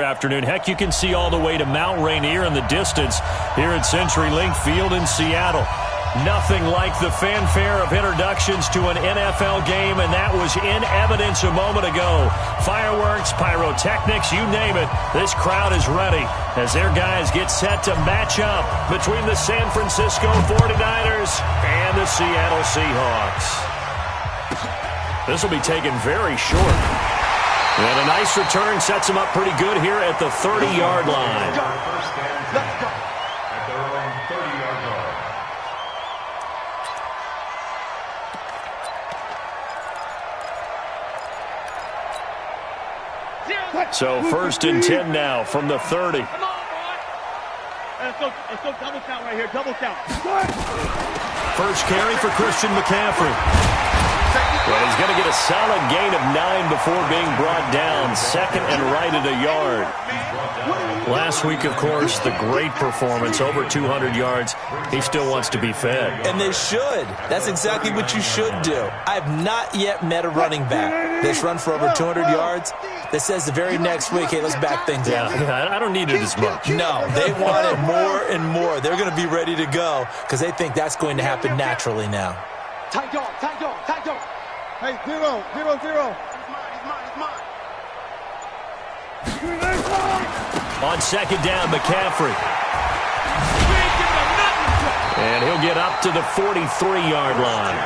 Afternoon. Heck, you can see all the way to Mount Rainier in the distance here at CenturyLink Field in Seattle. Nothing like the fanfare of introductions to an NFL game, and that was in evidence a moment ago. Fireworks, pyrotechnics, you name it. This crowd is ready as their guys get set to match up between the San Francisco 49ers and the Seattle Seahawks. This will be taken very short. And a nice return sets him up pretty good here at the 30-yard line. First down, let's go. At their own 30-yard line. So 1st and 10 now from the 30. Come on, boy. Let's go double count right here, double count. First carry for Christian McCaffrey. Well, he's going to get a solid gain of 9 before being brought down. Second and right at a yard. Last week, of course, the great performance, over 200 yards. He still wants to be fed. And they should. That's exactly what you should do. I have not yet met a running back that's run for over 200 yards that says the very next week, hey, let's back things up. Yeah, I don't need it as much. No, they want it more and more. They're going to be ready to go because they think that's going to happen naturally now. Tight dog, tight dog, tight dog. Hey, 0, 0, 0. He's mine. On second down, McCaffrey. And he'll get up to the 43-yard line.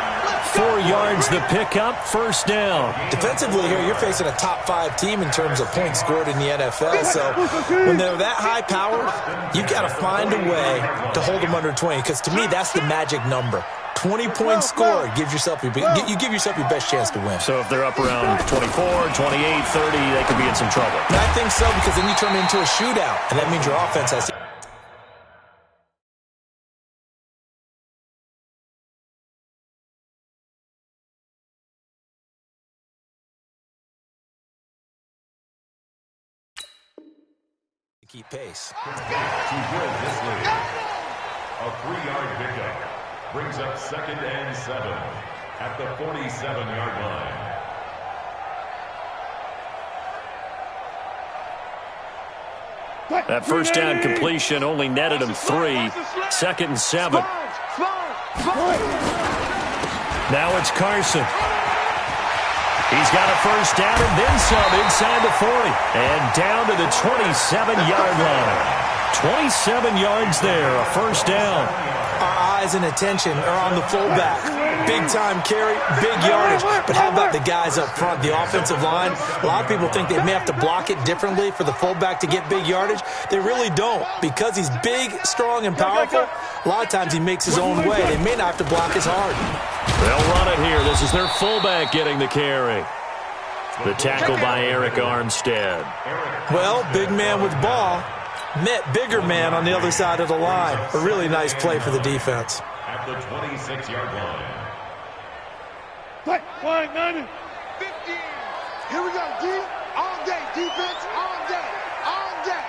4 yards the pickup, first down. Defensively here, you're facing a top 5 team in terms of points scored in the NFL. So when they're that high powered, you've got to find a way to hold them under 20. Because to me, that's the magic number. 20 points scored, you give yourself your best chance to win. So if they're up around 24, 28, 30, they could be in some trouble. And I think so, because then you turn it into a shootout, and that means your offense has to... keep pace. To win this lead, a 3-yard pickup brings up 2nd and 7 at the 47-yard line. That first down completion only netted him 3. 2nd and 7. Now it's Carson. He's got a first down and then some inside the 40. And down to the 27-yard line. 27 yards there, a first down. Our eyes and attention are on the fullback. Big-time carry, big yardage. But how about the guys up front, the offensive line? A lot of people think they may have to block it differently for the fullback to get big yardage. They really don't. Because he's big, strong, and powerful, a lot of times he makes his own way. They may not have to block as hard. They'll run it here. This is their fullback getting the carry. The tackle by Eric Armstead. Well, big man with ball met bigger man on the other side of the line. A really nice play for the defense. At the 26-yard line. Flying 90. 50. Here we go, D. All day. Defense, all day. All day.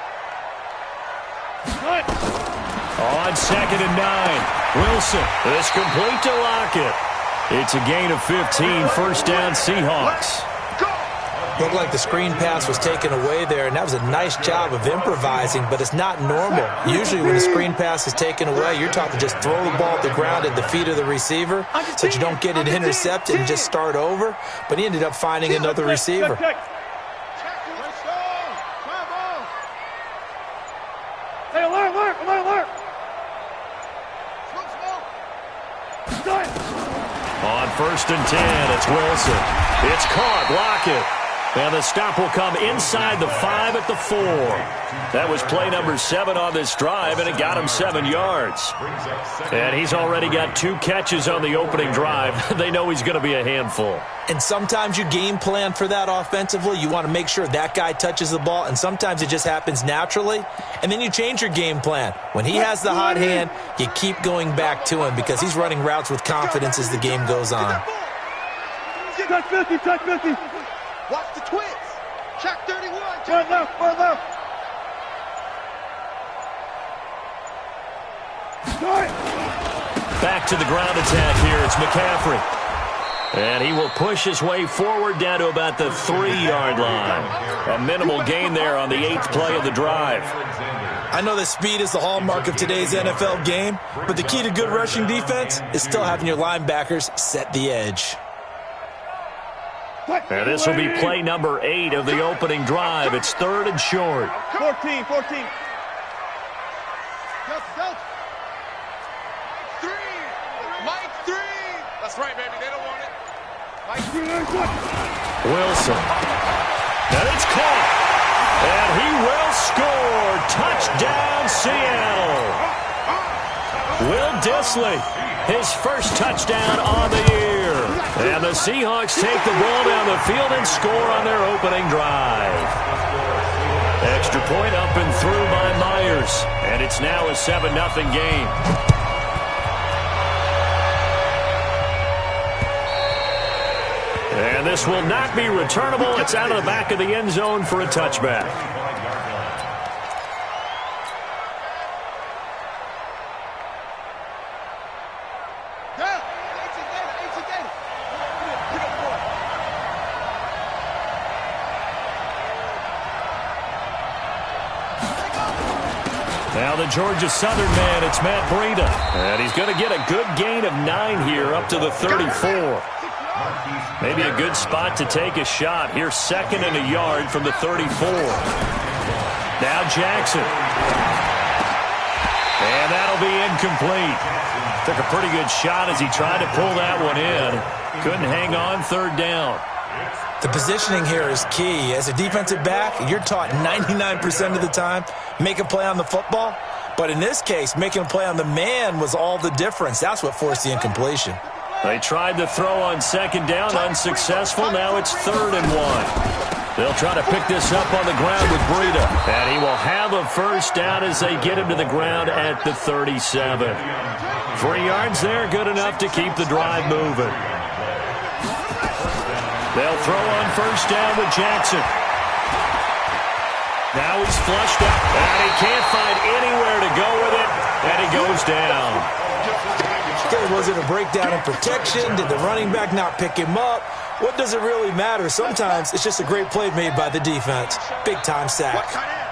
On 2nd and 9. Wilson. It's complete to Lockett. It's a gain of 15. First down, Seahawks. Looked like the screen pass was taken away there, and that was a nice job of improvising, but it's not normal. Usually when a screen pass is taken away, you're taught to just throw the ball at the ground at the feet of the receiver so that you don't get it intercepted and just start over, but he ended up finding another receiver. Hey, alert. On 1st and 10, it's Wilson. It's caught. Lockett. And the stop will come inside the 5 at the 4. That was play number 7 on this drive, and it got him 7 yards. And he's already got 2 catches on the opening drive. They know he's going to be a handful. And sometimes you game plan for that offensively. You want to make sure that guy touches the ball, and sometimes it just happens naturally. And then you change your game plan. When he has the hot hand, you keep going back to him because he's running routes with confidence as the game goes on. Touch 50. Watch the twins. Check 31. One left. Back to the ground attack here. It's McCaffrey. And he will push his way forward down to about the 3-yard line. A minimal gain there on the 8th play of the drive. I know that speed is the hallmark of today's NFL game, but the key to good rushing defense is still having your linebackers set the edge. And this will be play number 8 of the opening drive. It's 3rd and short. 14. 3. Mike 3. That's right, baby. They don't want it. Mike 3. Wilson. And it's caught. And he will score. Touchdown, Seattle. Will Dissly, his first touchdown on the year. And the Seahawks take the ball down the field and score on their opening drive. Extra point up and through by Myers. And it's now a 7-0 game. And this will not be returnable. It's out of the back of the end zone for a touchback. Now the Georgia Southern man, it's Matt Breida. And he's going to get a good gain of 9 here up to the 34. Maybe a good spot to take a shot. Here's 2nd and a yard from the 34. Now Jackson. And that'll be incomplete. Took a pretty good shot as he tried to pull that one in. Couldn't hang on 3rd down. The positioning here is key. As a defensive back, you're taught 99% of the time, make a play on the football. But in this case, making a play on the man was all the difference. That's what forced the incompletion. They tried to throw on 2nd down, unsuccessful. Now it's 3rd and 1. They'll try to pick this up on the ground with Breida. And he will have a first down as they get him to the ground at the 37. 3 yards there, good enough to keep the drive moving. They'll throw on 1st down with Jackson. Now he's flushed out, and he can't find anywhere to go with it, and he goes down. Was it a breakdown in protection? Did the running back not pick him up? What does it really matter? Sometimes it's just a great play made by the defense. Big-time sack.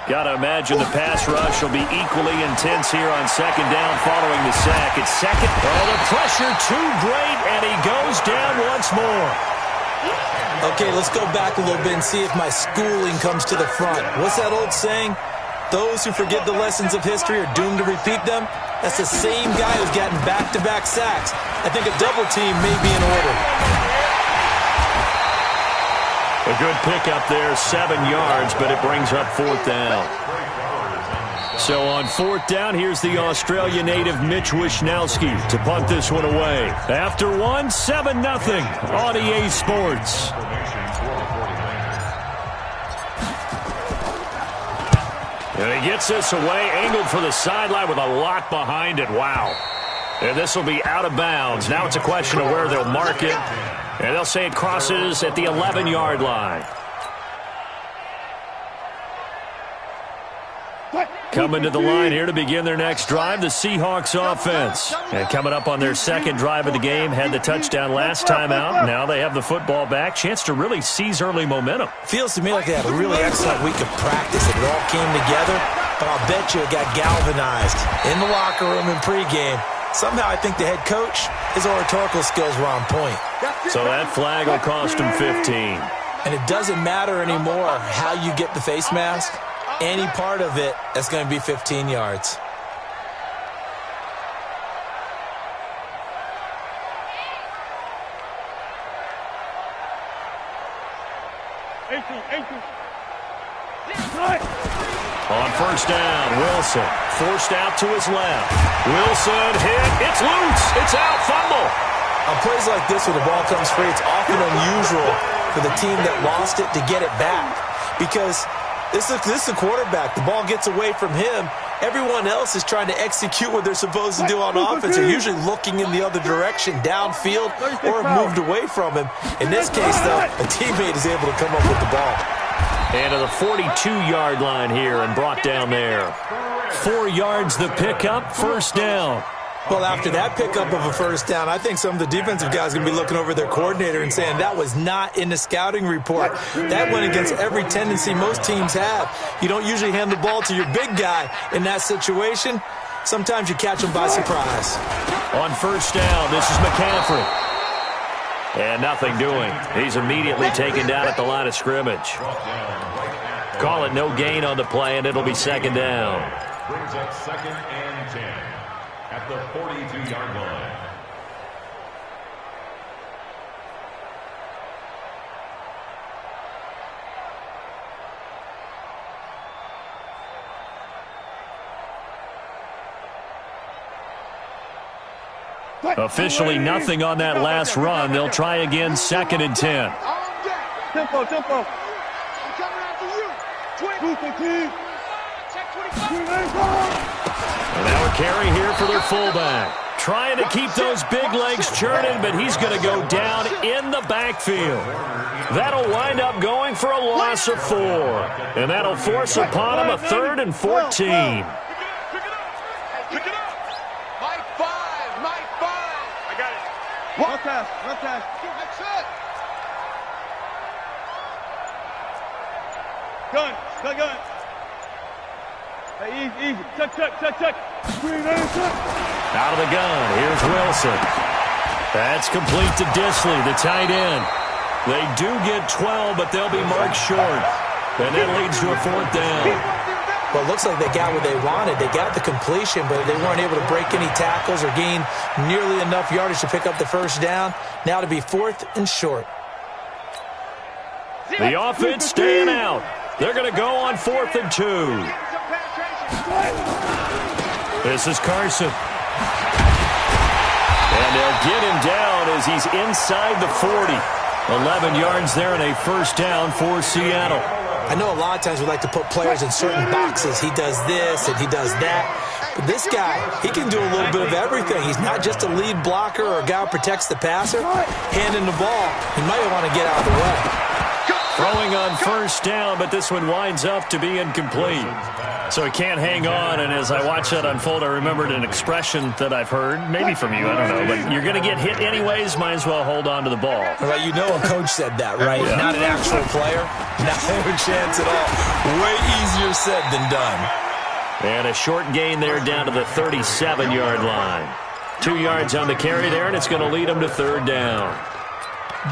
Got to imagine the pass rush will be equally intense here on 2nd down following the sack. It's 2nd. Oh, the pressure too great, and he goes down once more. Okay, let's go back a little bit and see if my schooling comes to the front. What's that old saying? Those who forget the lessons of history are doomed to repeat them. That's the same guy who's gotten back-to-back sacks. I think a double team may be in order. A good pickup there, 7 yards, but it brings up 4th down. So on 4th down, here's the Australia native Mitch Wishnowski to punt this one away. After 1, 7-0 on EA Sports. And he gets this away, angled for the sideline with a lot behind it. Wow. And this will be out of bounds. Now it's a question of where they'll mark it. And they'll say it crosses at the 11-yard line. Coming to the line here to begin their next drive, the Seahawks offense. And coming up on their 2nd drive of the game, had the touchdown last time out. Now they have the football back. Chance to really seize early momentum. Feels to me like they had a really excellent week of practice. It all came together, but I'll bet you it got galvanized in the locker room and pregame. Somehow I think the head coach, his oratorical skills were on point. So that flag will cost him 15. And it doesn't matter anymore how you get the face mask. Any part of it, that's going to be 15 yards. On 1st down, Wilson forced out to his left. Wilson hit. It's loose. It's out. Fumble. On plays like this when the ball comes free, it's often unusual for the team that lost it to get it back. Because this is a quarterback. The ball gets away from him. Everyone else is trying to execute what they're supposed to do on offense. They're usually looking in the other direction, downfield, or have moved away from him. In this case, though, a teammate is able to come up with the ball. And to the 42-yard line here and brought down there. 4 yards the pickup, 1st down. Well, after that pickup of a first down, I think some of the defensive guys are going to be looking over their coordinator and saying that was not in the scouting report. That went against every tendency most teams have. You don't usually hand the ball to your big guy in that situation. Sometimes you catch them by surprise. On first down, this is McCaffrey. And nothing doing. He's immediately taken down at the line of scrimmage. Call it no gain on the play, and it'll be second down. Brings up 2nd and 10 at the 42-yard line. Officially nothing on that last run. They'll try again, 2nd and 10. Tempo. I'm coming after you. 20. And now a carry here for their fullback. Trying to keep those big legs churning, but he's going to go down in the backfield. That'll wind up going for a loss of 4. And that'll force upon him a 3rd and 14. Run pass. Gun. Hey, easy. Tuck. Out of the gun, here's Wilson. That's complete to Disley, the tight end. They do get 12, but they'll be marked short. And that leads to a 4th down. Well, it looks like they got what they wanted. They got the completion, but they weren't able to break any tackles or gain nearly enough yardage to pick up the first down. Now to be 4th and short. The offense staying out. They're going to go on 4th and 2. This is Carson. And they'll get him down as he's inside the 40. 11 yards there and a first down for Seattle. I know a lot of times we like to put players in certain boxes. He does this and he does that. But this guy, he can do a little bit of everything. He's not just a lead blocker or a guy who protects the passer. Handing the ball, he might want to get out of the way. Throwing on first down, but this one winds up to be incomplete. So he can't hang on, and as I watch that unfold, I remembered an expression that I've heard, maybe from you, I don't know, but you're going to get hit anyways, might as well hold on to the ball. Right, you know a coach said that, right? Yeah. Not an actual player. Not a chance at all. Way easier said than done. And a short gain there down to the 37-yard line. 2 yards on the carry there, and it's going to lead him to 3rd down.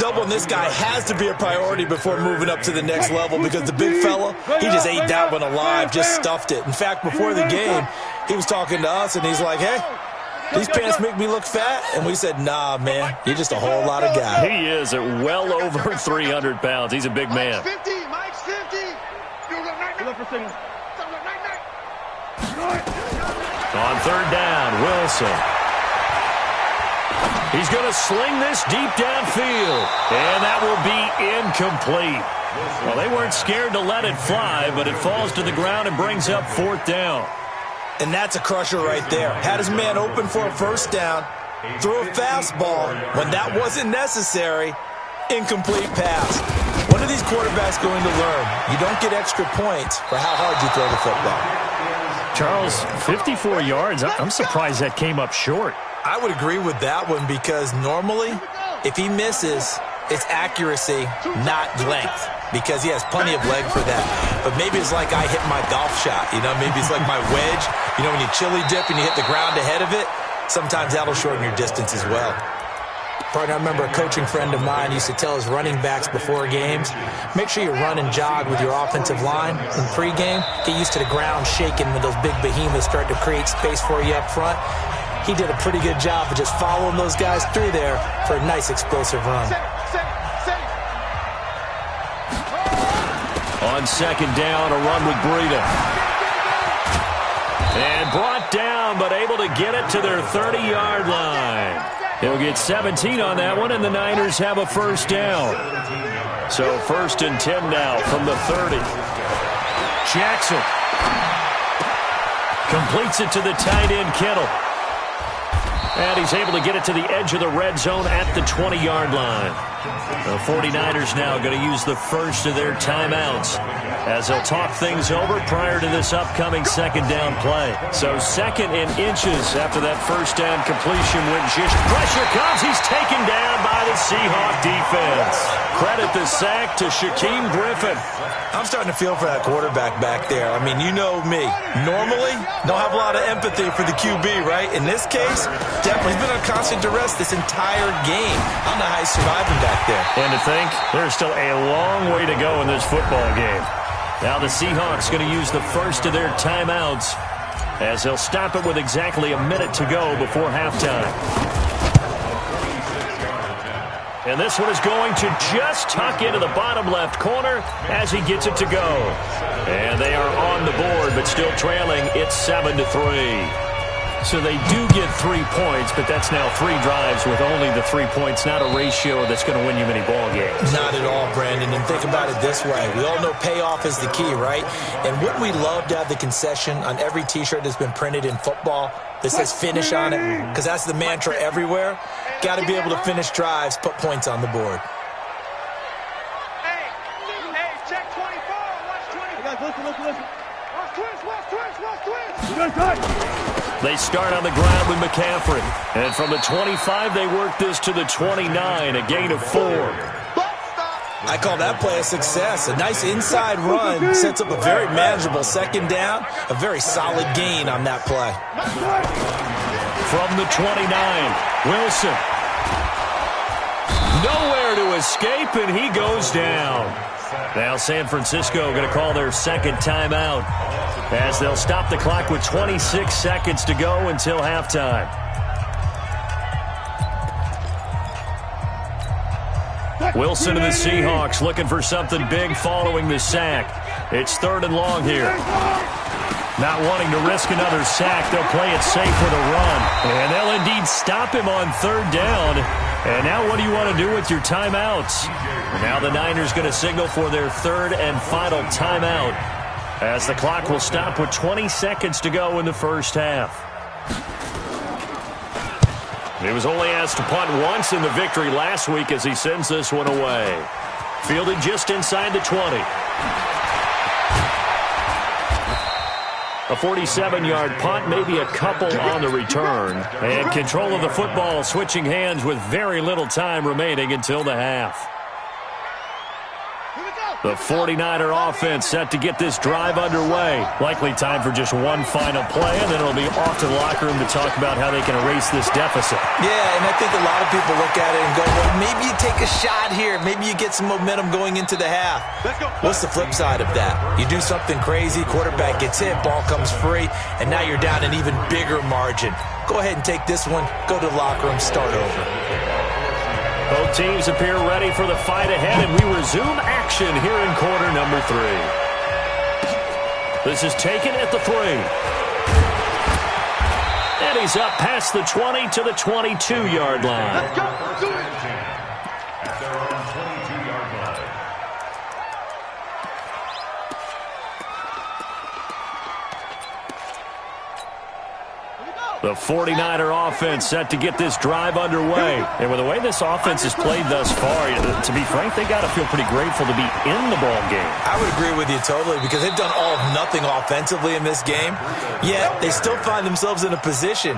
Doubling this guy has to be a priority before moving up to the next level because the big fella, he just ate that one alive, just stuffed it. In fact, before the game, he was talking to us, and he's like, hey, these pants make me look fat? And we said, nah, man, you're just a whole lot of guy. He is at well over 300 pounds. He's a big man. Mike's 50. On 3rd down, Wilson. He's going to sling this deep downfield, and that will be incomplete. Well, they weren't scared to let it fly, but it falls to the ground and brings up 4th down. And that's a crusher right there. Had his man open for a first down, threw a fastball. When that wasn't necessary, incomplete pass. When are these quarterbacks going to learn? You don't get extra points for how hard you throw the football. Charles, 54 yards. I'm surprised that came up short. I would agree with that one because normally, if he misses, it's accuracy, not length, because he has plenty of leg for that. But maybe it's like I hit my golf shot, you know? Maybe it's like my wedge. You know, when you chili dip and you hit the ground ahead of it, sometimes that'll shorten your distance as well. Partner, I remember a coaching friend of mine used to tell his running backs before games, make sure you run and jog with your offensive line in pregame. Get used to the ground shaking when those big behemoths start to create space for you up front. He did a pretty good job of just following those guys through there for a nice explosive run. On 2nd down, a run with Breida. And brought down, but able to get it to their 30-yard line. He'll get 17 on that one, and the Niners have a first down. So 1st and 10 now from the 30. Jackson completes it to the tight end, Kittle. And he's able to get it to the edge of the red zone at the 20-yard line. The 49ers now going to use the first of their timeouts as they'll talk things over prior to this upcoming second down play. So second and inches after that first down completion when just pressure comes. He's taken down by the Seahawk defense. Credit the sack to Shaquem Griffin. I'm starting to feel for that quarterback back there. I mean, you know me. Normally, don't have a lot of empathy for the QB, right? In this case, definitely he's been on constant duress this entire game. I don't know how he's surviving back there. And to think, there's still a long way to go in this football game. Now the Seahawks going to use the first of their timeouts as they'll stop it with exactly a minute to go before halftime. And this one is going to just tuck into the bottom left corner as he gets it to go. And they are on the board, but still trailing. It's 7-3. So they do get 3 points, but that's now 3 drives with only the 3 points, not a ratio that's going to win you many ball games. Not at all, Brandon. And think about it this way. We all know payoff is the key, right? And wouldn't we love to have the concession on every T-shirt that's been printed in football that says finish on it? Because that's the mantra everywhere. Got to be able to finish drives, put points on the board. Hey, check 24. Watch 20. Listen. Watch twins. They start on the ground with McCaffrey. And from the 25, they work this to the 29, a gain of 4. I call that play a success. A nice inside run sets up a very manageable second down. A very solid gain on that play. From the 29, Wilson. Nowhere to escape, and he goes down. Now San Francisco going to call their second timeout as they'll stop the clock with 26 seconds to go until halftime. Wilson and the Seahawks looking for something big following the sack. It's 3rd and long here. Not wanting to risk another sack, they'll play it safe with a run. And they'll indeed stop him on 3rd down. And now what do you want to do with your timeouts? Now the Niners going to signal for their 3rd and final timeout as the clock will stop with 20 seconds to go in the first half. He was only asked to punt once in the victory last week as he sends this one away. Fielded just inside the 20. A 47-yard punt, maybe a couple on the return. And control of the football switching hands with very little time remaining until the half. The 49er offense set to get this drive underway. Likely time for just one final play, and then it'll be off to the locker room to talk about how they can erase this deficit. Yeah, and I think a lot of people look at it and go, well, maybe you take a shot here. Maybe you get some momentum going into the half. What's the flip side of that? You do something crazy, quarterback gets hit, ball comes free, and now you're down an even bigger margin. Go ahead and take this one, go to the locker room, start over. Both teams appear ready for the fight ahead, and we resume action here in quarter number 3. This is taken at the 3. And he's up past the 20 to the 22-yard line. Let's go. At their own 22-yard line. The 49er offense set to get this drive underway. And with the way this offense has played thus far, to be frank, they got to feel pretty grateful to be in the ball game. I would agree with you totally because they've done all of nothing offensively in this game. Yet they still find themselves in a position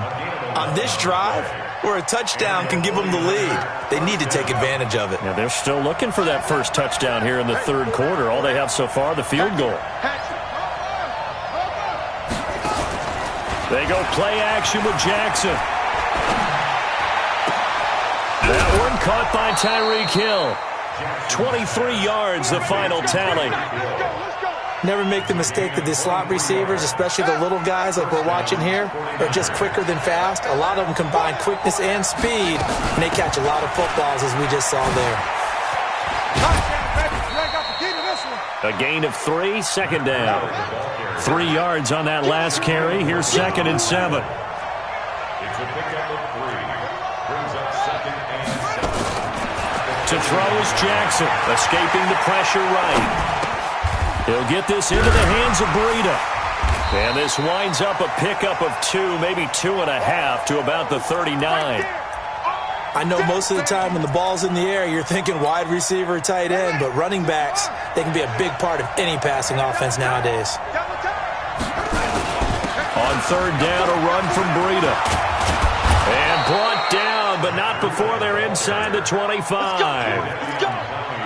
on this drive where a touchdown can give them the lead. They need to take advantage of it. Yeah, they're still looking for that first touchdown here in the 3rd quarter. All they have so far, the field goal. They go play action with Jackson. That one caught by Tyreek Hill. 23 yards, the final tally. Never make the mistake that the slot receivers, especially the little guys like we're watching here, are just quicker than fast. A lot of them combine quickness and speed, and they catch a lot of footballs as we just saw there. A gain of 3, second down. 3 yards on that last carry. Here's 2nd and 7. It's a pickup of 3. Brings up 2nd and 7. To throw is Jackson, escaping the pressure right. He'll get this into the hands of Breida. And this winds up a pickup of 2, maybe 2.5 to about the 39. I know most of the time when the ball's in the air, you're thinking wide receiver, tight end, but running backs, they can be a big part of any passing offense nowadays. On third down, a run from Breida. And brought down, but not before they're inside the 25.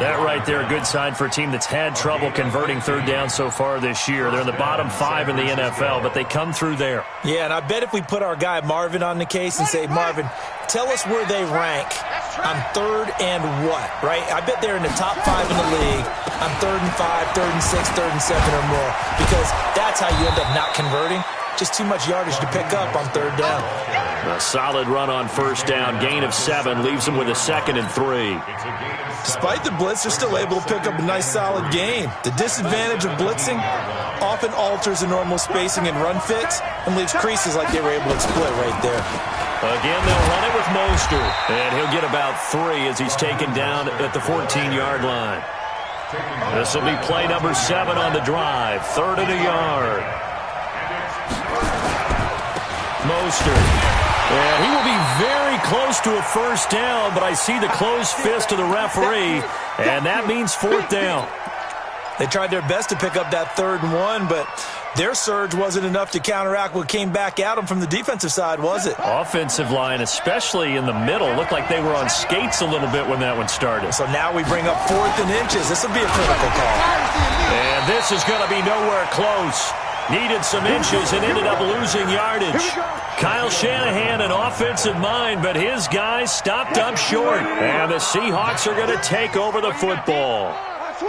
That right there, a good sign for a team that's had trouble converting third down so far this year. They're in the bottom 5 in the NFL, but they come through there. Yeah, and I bet if we put our guy Marvin on the case and say, Marvin, tell us where they rank on third and what, right? I bet they're in the top 5 in the league on 3rd and 5, 3rd and 6, 3rd and 7 or more, because that's how you end up not converting. Just too much yardage to pick up on third down. A solid run on first down. Gain of 7 leaves them with a 2nd and 3. Despite the blitz, they're still able to pick up a nice solid gain. The disadvantage of blitzing often alters the normal spacing and run fits and leaves creases like they were able to exploit right there. Again, they'll run it with Mostert. And he'll get about 3 as he's taken down at the 14-yard line. This will be play number 7 on the drive. 3rd and a yard. Mostert. And he will be very close to a first down, but I see the closed fist of the referee, and that means 4th down. They tried their best to pick up that 3rd and 1, but their surge wasn't enough to counteract what came back at them from the defensive side, was it? Offensive line, especially in the middle, looked like they were on skates a little bit when that one started. So now we bring up 4th and inches. This will be a critical call. And this is going to be nowhere close. Needed some inches and ended up losing yardage. Kyle Shanahan, an offensive mind, but his guys stopped up short. And the Seahawks are going to take over the football.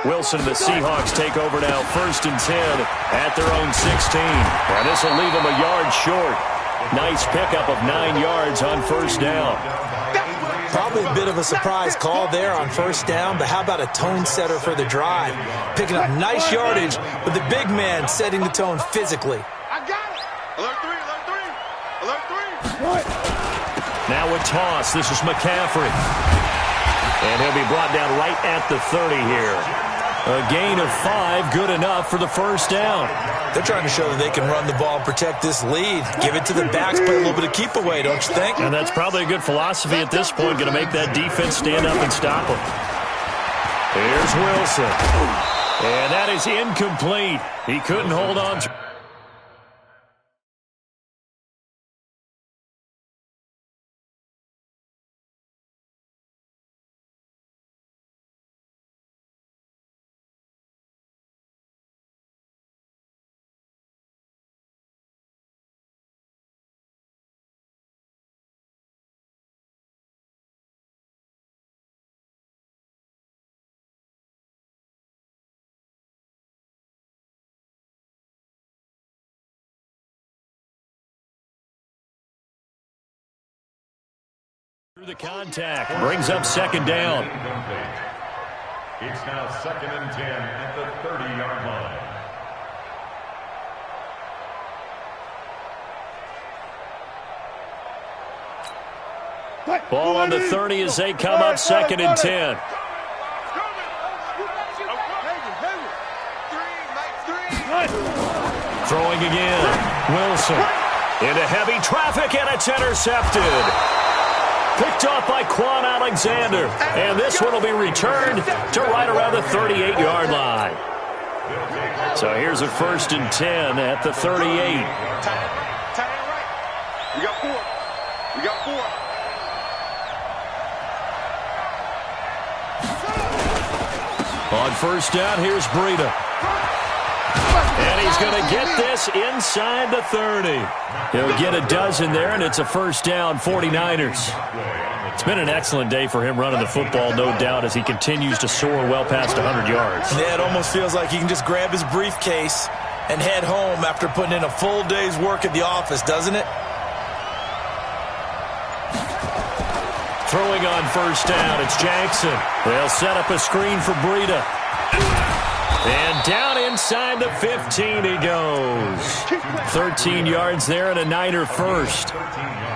Wilson and the Seahawks take over now, 1st and 10 at their own 16. And this will leave them a yard short. Nice pickup of 9 yards on first down. Probably a bit of a surprise call there on first down, but how about a tone setter for the drive? Picking up nice yardage with the big man setting the tone physically. I got it. Alert 3, alert 3, alert 3. Now a toss. This is McCaffrey. And he'll be brought down right at the 30 here. A gain of 5, good enough for the first down. They're trying to show that they can run the ball and protect this lead. Give it to the backs, play a little bit of keep away, don't you think? And that's probably a good philosophy at this point, going to make that defense stand up and stop them. Here's Wilson. And that is incomplete. He couldn't hold on to. Through the contact, brings up 2nd down. It's now 2nd and 10 at the 30-yard line. Ball on the 30 as they come up 2nd and 10. Throwing again. Wilson into heavy traffic, and it's intercepted. Picked off by Quan Alexander. And this one will be returned to right around the 38-yard line. So here's a 1st and 10 at the 38. We got 4. We got 4. On first down, here's Breida. And he's going to get this inside the 30. He'll get a dozen there, and it's a first down, 49ers. It's been an excellent day for him running the football, no doubt, as he continues to soar well past 100 yards. Yeah, it almost feels like he can just grab his briefcase and head home after putting in a full day's work at the office, doesn't it? Throwing on first down, it's Jackson. They'll set up a screen for Breida. And down inside the 15 he goes. 13 yards there and a Niner first.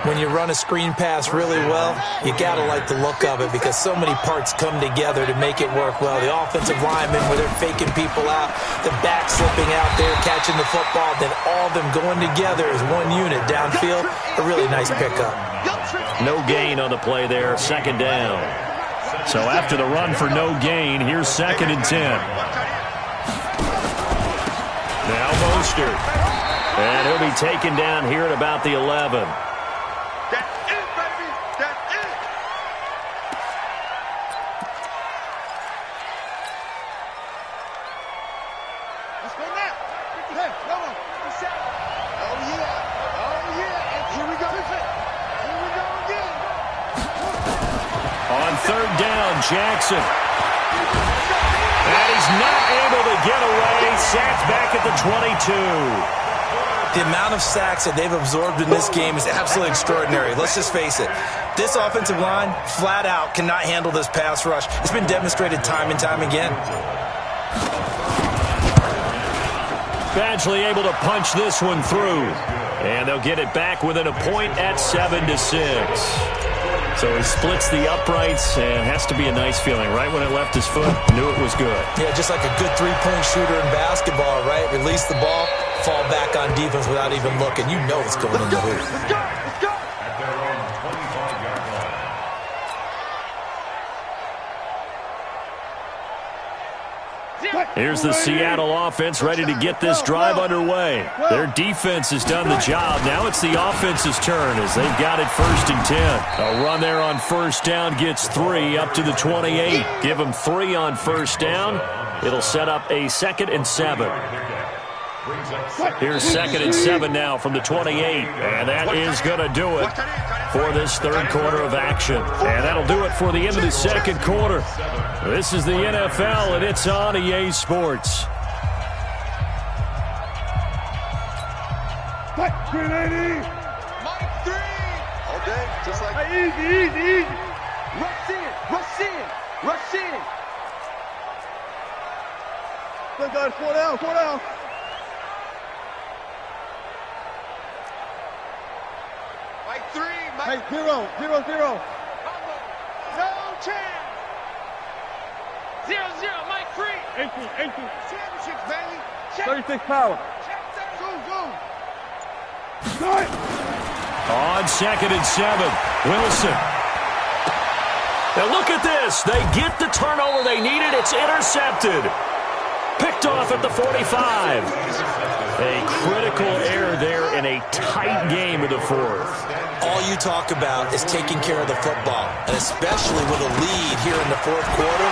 When you run a screen pass really well, you got to like the look of it because so many parts come together to make it work well. The offensive linemen, where they're faking people out, the back slipping out there, catching the football, then all of them going together as one unit downfield. A really nice pickup. No gain on the play there, second down. So after the run for no gain, here's 2nd and 10. Now Mostert. And he'll be taken down here at about the 11. That's it, baby. That's it. Let's go now. Hey, come on. Oh, yeah. Oh, yeah. And here we go. Here we go again. On 3rd down, Jackson. And he's not able to get away. Sacked back at the 22. The amount of sacks that they've absorbed in this game is absolutely extraordinary. Let's just face it. This offensive line, flat out, cannot handle this pass rush. It's been demonstrated time and time again. Badgley able to punch this one through. And they'll get it back within a point at 7-6. So he splits the uprights, and has to be a nice feeling. Right when it left his foot, knew it was good. Yeah, just like a good three-point shooter in basketball, right? Release the ball, fall back on defense without even looking. You know it's going in the hoop. Let's go. Let's go. At their own 25-yard line. Here's the Seattle offense ready to get this drive underway. Their defense has done the job. Now it's the offense's turn as they've got it 1st and 10. A run there on 1st down gets 3 up to the 28. Give them 3 on 1st down. It'll set up a 2nd and 7. Here's 2nd and 7 now from the 28. And that is going to do it for this 3rd quarter of action. And that'll do it for the end of the 2nd quarter. This is the NFL, and it's on EA Sports. Mike 380. Mike 3. All day, just like easy. Rush in. Good guys, 4 down. Mike 3. Mike 0. No chance. 0, Mike 3. 18. Championships, baby. 36 power. Go. On 2nd and 7, Wilson. Now look at this. They get the turnover they needed. It's intercepted. Picked off at the 45. A critical error there in a tight game of the 4th. All you talk about is taking care of the football, and especially with a lead here in the 4th quarter,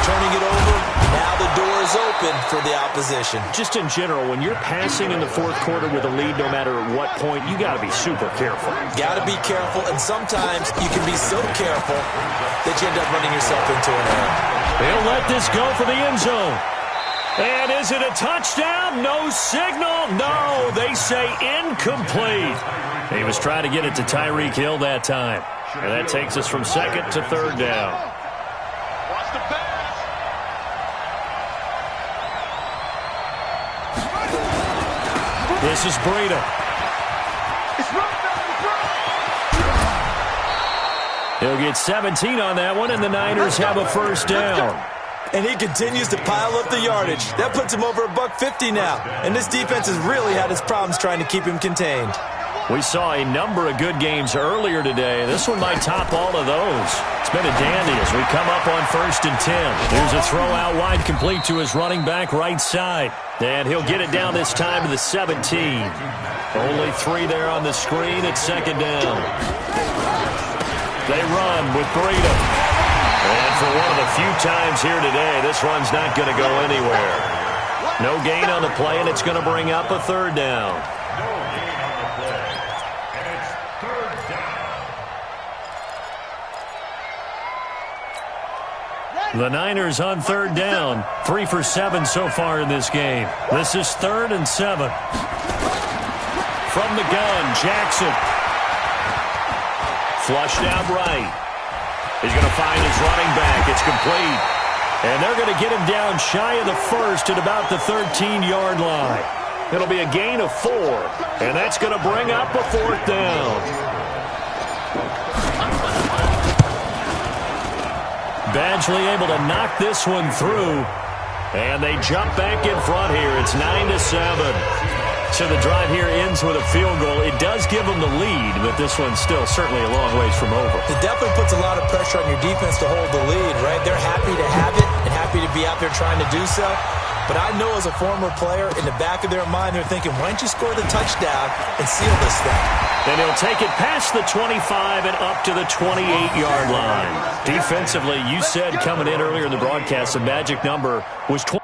turning it over, now the door is open for the opposition. Just in general, when you're passing in the 4th quarter with a lead, no matter at what point, you got to be super careful. Got to be careful, and sometimes you can be so careful that you end up running yourself into an error. They'll let this go for the end zone. And is it a touchdown? No signal. No, they say incomplete. He was trying to get it to Tyreek Hill that time. And that takes us from 2nd to 3rd down. Watch the pass. This is Breida. It's right. He'll get 17 on that one, and the Niners have a 1st down. And he continues to pile up the yardage. That puts him over $150 now. And this defense has really had its problems trying to keep him contained. We saw a number of good games earlier today. This one might top all of those. It's been a dandy as we come up on 1st and 10. Here's a throw out wide complete to his running back right side. And he'll get it down this time to the 17. Only 3 there on the screen at 2nd down. They run with Breida. And for one of the few times here today, this run's not going to go anywhere. No gain on the play, and it's going to bring up a 3rd down. The Niners on 3rd down. 3 for 7 so far in this game. This is 3rd and 7. From the gun, Jackson. Flushed out right. He's going to find his running back. It's complete. And they're going to get him down shy of the 1st at about the 13-yard line. It'll be a gain of 4, and that's going to bring up a 4th down. Badgley able to knock this one through, and they jump back in front here. It's 9-7. So the drive here ends with a field goal. It does give them the lead, but this one's still certainly a long ways from over. It definitely puts a lot of pressure on your defense to hold the lead, right? They're happy to have it and happy to be out there trying to do so. But I know as a former player, in the back of their mind, they're thinking, why don't you score the touchdown and seal this thing? And he'll take it past the 25 and up to the 28-yard line. Defensively, you said coming in earlier in the broadcast, the magic number was 20.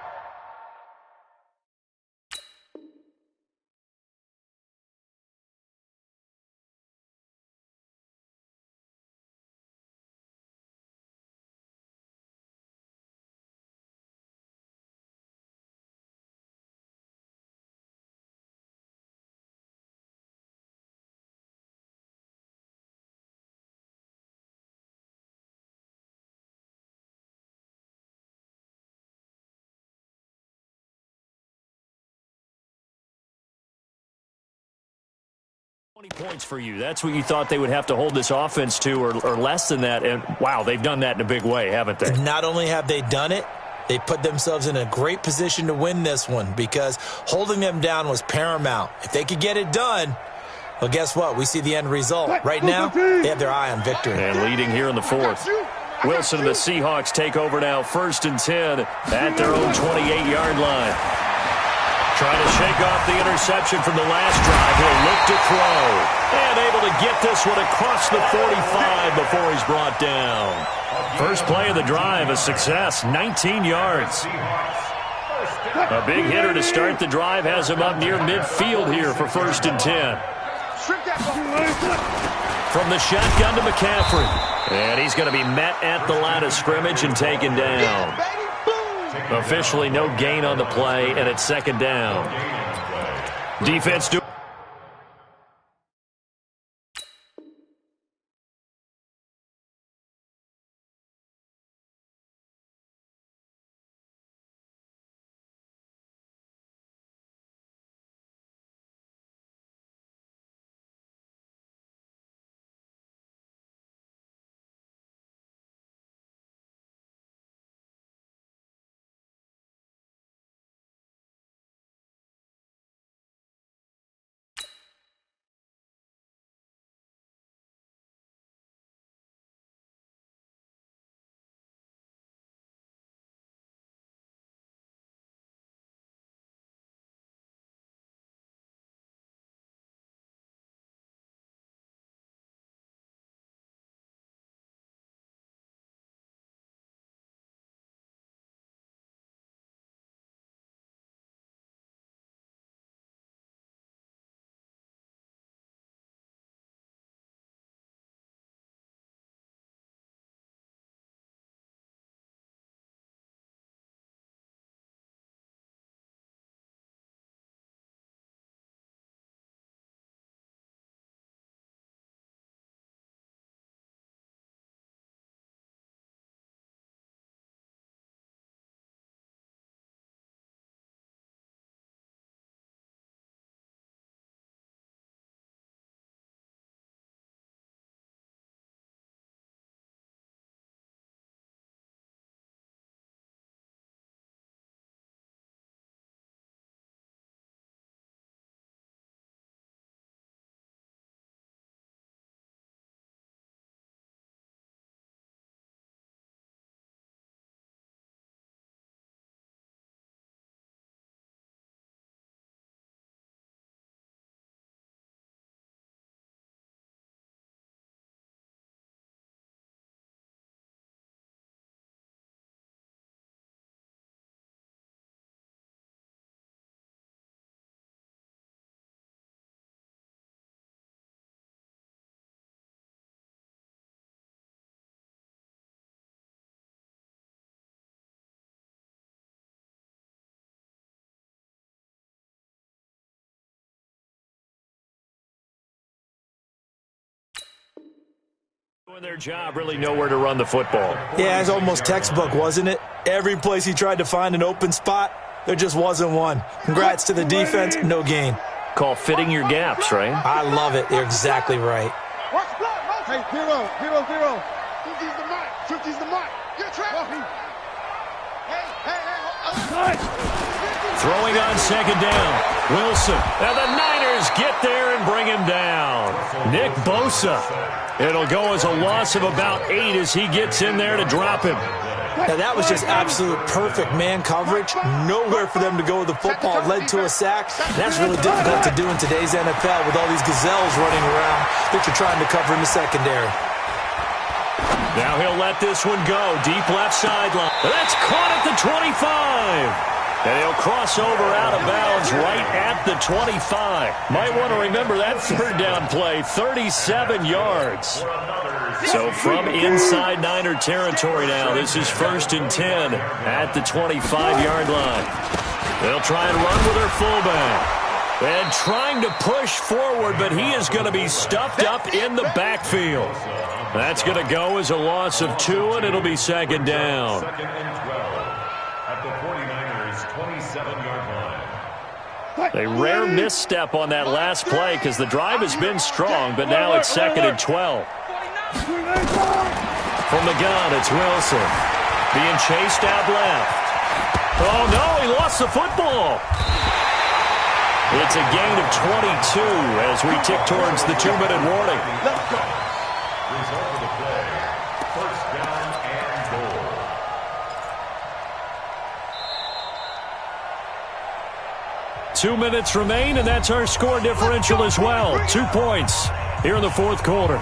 Points for you. That's what you thought they would have to hold this offense to, or less than that. And, wow, they've done that in a big way, haven't they? Not only have they done it, they put themselves in a great position to win this one because holding them down was paramount. If they could get it done, well, guess what? We see the end result. Right now, they have their eye on victory. And leading here in the 4th. Wilson and the Seahawks take over now, 1st and 10 at their own 28-yard line. Trying to shake off the interception from the last drive. He'll look to throw. And able to get this one across the 45 before he's brought down. First play of the drive, a success, 19 yards. A big hitter to start the drive has him up near midfield here for 1st and 10. From the shotgun to McCaffrey. And he's going to be met at the line of scrimmage and taken down. Officially no gain on the play, and it's 2nd down. Defense do. Doing their job, really nowhere to run the football. Yeah, it's almost textbook, wasn't it? Every place he tried to find an open spot, There just wasn't one. Congrats to the defense, no gain. Call fitting your gaps, right? I love it. You're exactly right. Hey, 0-0. 50's the mark. 50's the mark. You're trapped. Hey. Throwing on second down. Wilson. And the Niners get there and bring him down. Nick Bosa. It'll go as a loss of about 8 as he gets in there to drop him. Now, that was just absolute perfect man coverage. Nowhere for them to go with the football. Led to a sack. That's really difficult to do in today's NFL with all these gazelles running around that you're trying to cover in the secondary. Now he'll let this one go. Deep left sideline. That's caught at the 25. And he'll cross over out of bounds right at the 25. Might want to remember that third down play. 37 yards. So from inside Niner territory now, this is 1st and 10 at the 25-yard line. They'll try and run with their fullback. And trying to push forward, but he is going to be stuffed up in the backfield. That's going to go as a loss of 2, and it'll be second down. 2nd and 12 at the 49ers' 27-yard line. A rare misstep on that last play because the drive has been strong, but now it's 2nd and 12. From the gun, it's Wilson. Being chased out left. Oh, no, he lost the football. It's a gain of 22 as we tick towards the 2-minute warning. Result of the play, 1st down and goal. Two minutes remain, and that's our score differential as well. 2 points here in the 4th quarter.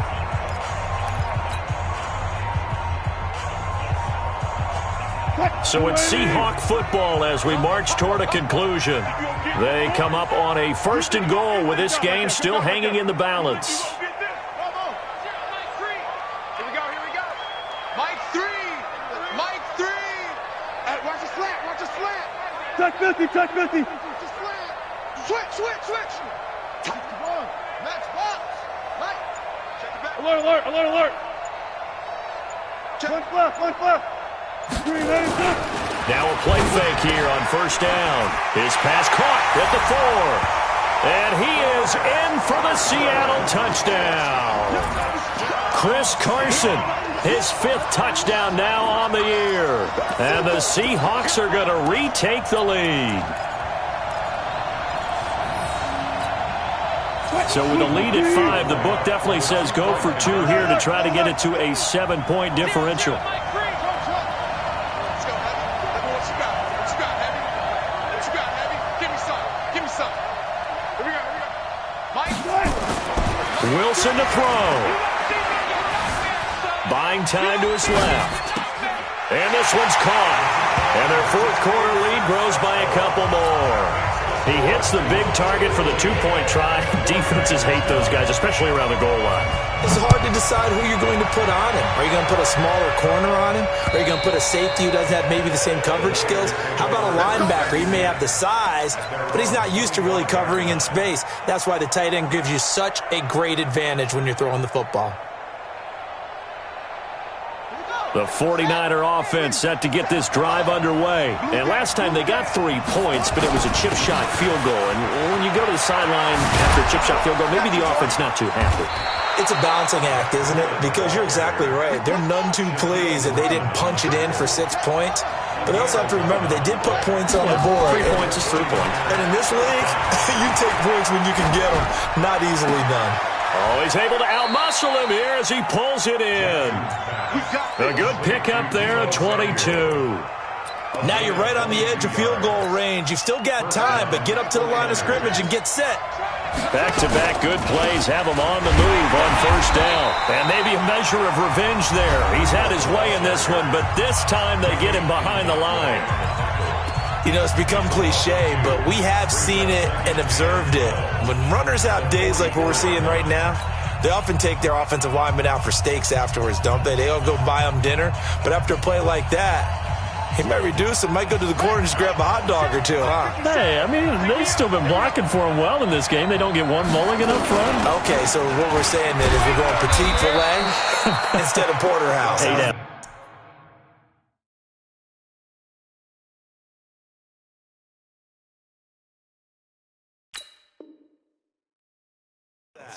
So it's Seahawk football as we march toward a conclusion. They come up on a 1st and goal with this game still hanging in the balance. Here we go. Mike 3. Watch the slant. Touch 50. Switch. Come on. Max box. Mike. Check the back. Alert. Check. One left. 392. Now a play fake here on 1st down. His pass caught at the 4. And he is in for the Seattle touchdown. Chris Carson, his 5th touchdown now on the year. And the Seahawks are going to retake the lead. So with a lead at 5, the book definitely says go for 2 here to try to get it to a 7-point differential. Wilson to throw. Buying time to his left. And this one's caught. And their 4th quarter lead grows by a couple more. He hits the big target for the 2-point try. Defenses hate those guys, especially around the goal line. It's hard to decide who you're going to put on him. Are you going to put a smaller corner on him? Are you going to put a safety who doesn't have maybe the same coverage skills? How about a linebacker? He may have the size, but he's not used to really covering in space. That's why the tight end gives you such a great advantage when you're throwing the football. The 49er offense set to get this drive underway. And last time they got 3 points, but it was a chip shot field goal. And when you go to the sideline after a chip shot field goal, maybe the offense not too happy. It's a balancing act, isn't it? Because you're exactly right. They're none too pleased that they didn't punch it in for 6 points. But they also have to remember they did put points on the board. 3 points is 3 points. And in this league, you take points when you can get them. Not easily done. Oh, he's able to outmuscle him here as he pulls it in. A good pickup there at 22. Now you're right on the edge of field goal range. You've still got time, but get up to the line of scrimmage and get set. Back-to-back good plays have him on the move on 1st down. And maybe a measure of revenge there. He's had his way in this one, but this time they get him behind the line. You know, it's become cliche, but we have seen it and observed it. When runners have days like what we're seeing right now, they often take their offensive linemen out for steaks afterwards, don't they? They all go buy them dinner. But after a play like that, he might reduce it, might go to the corner and just grab a hot dog or two, huh? Hey, I mean, they've still been blocking for him well in this game. They don't get one mulligan up front. Okay, so what we're saying then is we're going petite filet instead of porterhouse. Hey, huh?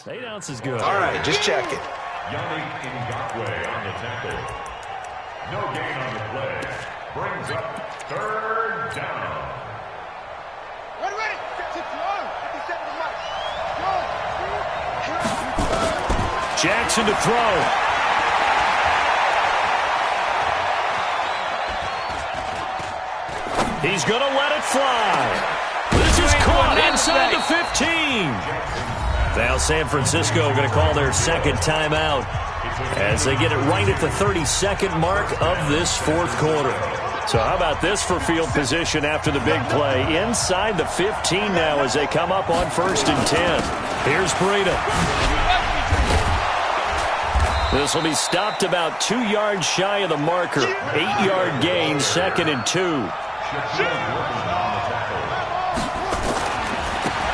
8 ounces good. All right, just checking. Yannick Ngakoue on the tackle. No gain on the play. Brings up 3rd down. Ready. Get it throw. 57 to Mike. Jackson to throw. He's going to let it fly. This is caught inside the 15. Now San Francisco going to call their second timeout as they get it right at the 32nd mark of this 4th quarter. So how about this for field position after the big play? Inside the 15 now as they come up on 1st and 10. Here's Breida. This will be stopped about 2 yards shy of the marker. 8-yard gain, 2nd and 2.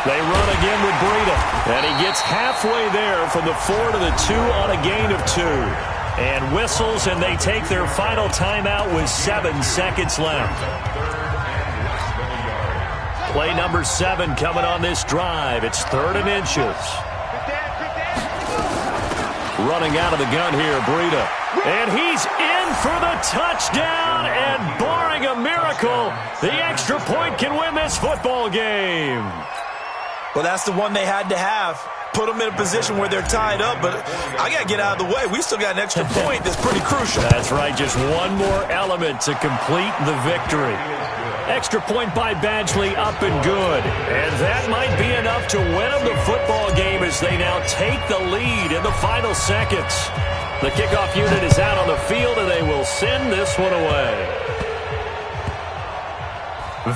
They run again with Breida, and he gets halfway there from the 4 to the 2 on a gain of 2. And whistles, and they take their final timeout with 7 seconds left. Play number 7 coming on this drive. It's 3rd and inches. Running out of the gun here, Breida. And he's in for the touchdown, and barring a miracle, the extra point can win this football game. Well, that's the one they had to have. Put them in a position where they're tied up, but I got to get out of the way. We still got an extra point that's pretty crucial. That's right, just one more element to complete the victory. Extra point by Badgley, up and good. And that might be enough to win them the football game as they now take the lead in the final seconds. The kickoff unit is out on the field, and they will send this one away.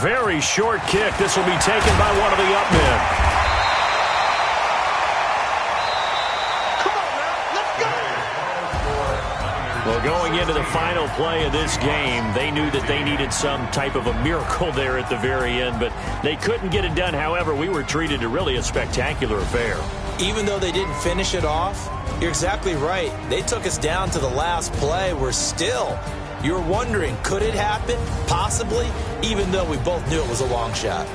Very short kick. This will be taken by one of the up men. Well, going into the final play of this game, they knew that they needed some type of a miracle there at the very end, but they couldn't get it done. However, we were treated to really a spectacular affair. Even though they didn't finish it off, you're exactly right. They took us down to the last play. We're still, you're wondering, could it happen? Possibly, even though we both knew it was a long shot.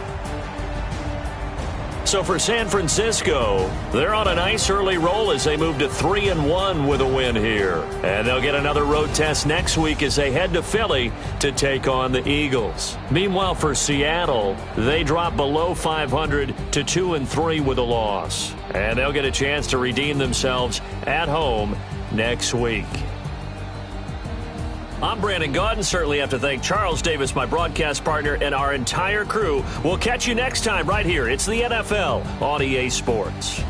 So for San Francisco, they're on a nice early roll as they move to 3-1 with a win here. And they'll get another road test next week as they head to Philly to take on the Eagles. Meanwhile, for Seattle, they drop below 500 to 2-3 with a loss. And they'll get a chance to redeem themselves at home next week. I'm Brandon Gaudin. Certainly have to thank Charles Davis, my broadcast partner, and our entire crew. We'll catch you next time right here. It's the NFL on EA Sports.